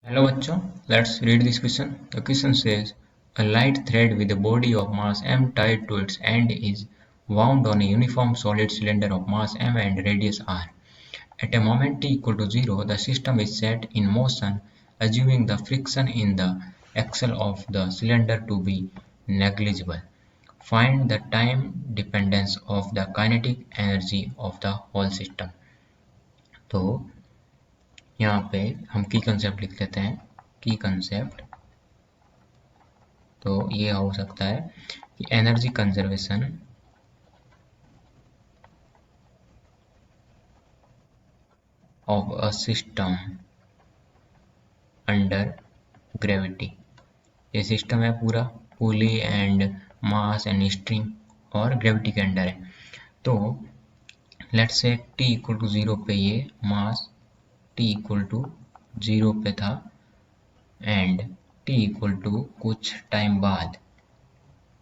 Hello बच्चों, let's read this question. The question says, a light thread with a body of mass m tied to its end is wound on a uniform solid cylinder of mass m and radius r. At a moment t equal to 0, the system is set in motion, assuming the friction in the axle of the cylinder to be negligible. Find the time dependence of the kinetic energy of the whole system. तो यहाँ पे हम की concept लिख लेते हैं. की concept तो ये हो सकता है कि energy conservation of a system under gravity. ये सिस्टम है पूरा pulley and mass and string और ग्रेविटी के अंडर है. तो let's say t equal to 0 पे ये मास t इक्वल टू 0 पे था एंड t इक्वल टू कुछ टाइम बाद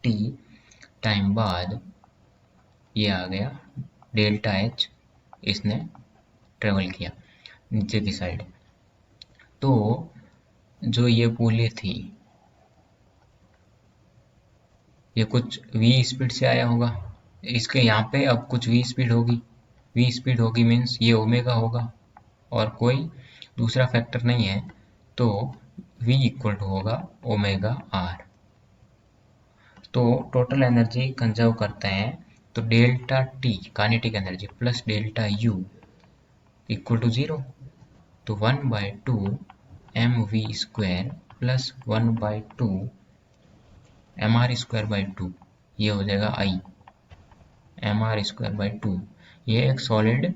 t टाइम बाद ये आ गया डेल्टा एच, इसने ट्रेवल किया नीचे की साइड. तो जो ये पुली थी ये कुछ v स्पीड से आया होगा. इसके यहाँ पे अब कुछ v स्पीड होगी. v स्पीड होगी मीन्स ये ओमेगा होगा और कोई दूसरा फैक्टर नहीं है. तो v इक्वल टू होगा ओमेगा आर. तो टोटल एनर्जी कंजर्व करते हैं तो delta T kinetic energy plus delta U equal to 0. तो 1/2 mv square plus 1/2 mr square by 2 ये हो जाएगा I. mr स्क्वायर बाई 2 ये एक सॉलिड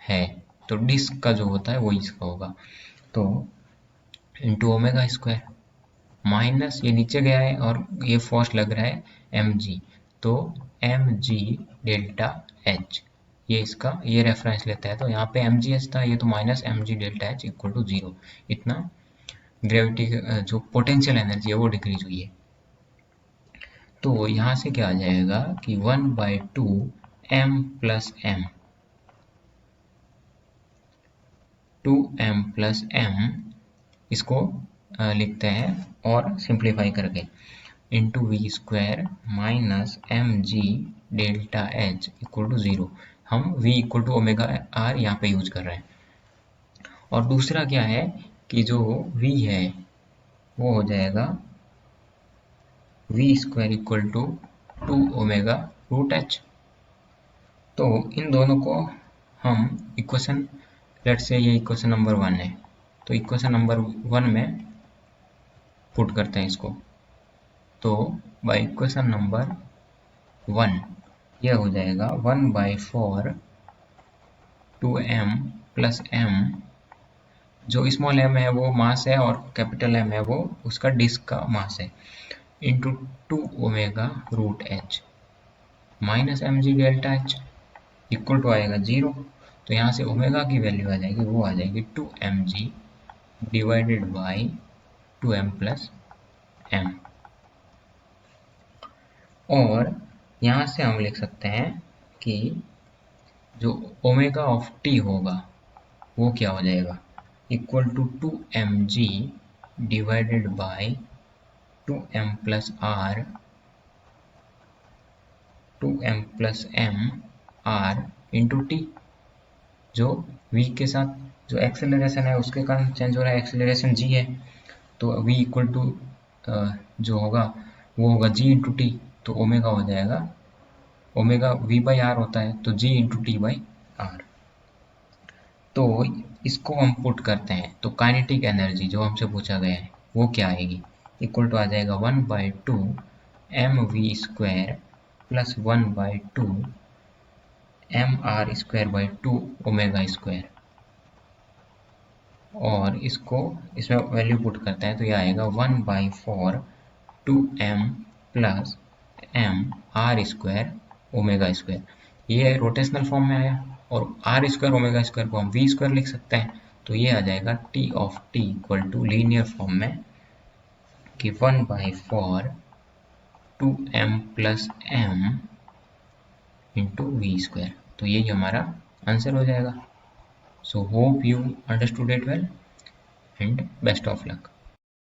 है तो डिस्क का जो होता है वो इसका होगा. तो इंटू ओमेगा स्क्वायर माइनस ये नीचे गया है और ये फोर्स लग रहा है mg. तो mg डेल्टा h ये इसका ये रेफरेंस लेता है. तो यहाँ पे mgh था, ये तो minus mg delta h equal to 0. इतना ग्रेविटी जो पोटेंशियल एनर्जी है वो डिक्रीज हुई है. तो यहाँ से क्या आ जाएगा कि 1/2 m plus m 2m plus m इसको लिखते हैं और सिंप्लीफाई करके into V square minus M G delta H equal to 0. हम v equal to omega R यहाँ पे यूज कर रहे हैं. और दूसरा क्या है कि जो v है वो हो जाएगा v square equal to 2 omega root H. तो इन दोनों को हम इक्वेशन लेट्स से ये इक्वेशन नंबर 1 है तो इक्वेशन नंबर 1 में पुट करते हैं इसको. तो बाय इक्वेशन नंबर 1 यह हो जाएगा 1/4 2m प्लस m. जो स्मॉल m है वो मास है और कैपिटल M है वो उसका डिस्क का मास है into 2 omega root H minus M G delta H equal to आएगा 0. तो यहाँ से ओमेगा की वैल्यू आ जाएगी वो आ जाएगी 2mg divided by 2m plus m. और यहाँ से हम लिख सकते हैं कि जो ओमेगा ऑफ t होगा वो क्या हो जाएगा equal to 2mg divided by 2m plus r 2m plus m r into T. जो v के साथ जो एक्सेलरेशन है उसके कारण चेंज हो रहा है, एक्सेलरेशन g है. तो v इक्वल टू जो होगा वो होगा g इंटू टी. तो ओमेगा हो जाएगा ओमेगा v बाई आर होता है तो g into T by R. तो इसको हम पुट करते हैं तो काइनेटिक एनर्जी जो हमसे पूछा गया है वो क्या आएगी इक्वल टू आ जाएगा 1/2 mv square plus 1/2 mr square by 2 omega square. और इसको इसमें वैल्यू पुट करते हैं तो ये आएगा 1/4 2m plus m r square omega square. ये रोटेशनल फॉर्म में आया और r स्क्वायर ओमेगा स्क्वायर को हम v स्क्वायर लिख सकते हैं. तो ये आ जाएगा t of t equal to linear form में कि 1/4 2m plus m into V square. तो यही हमारा आंसर हो जाएगा. So hope you understood it well and best of luck.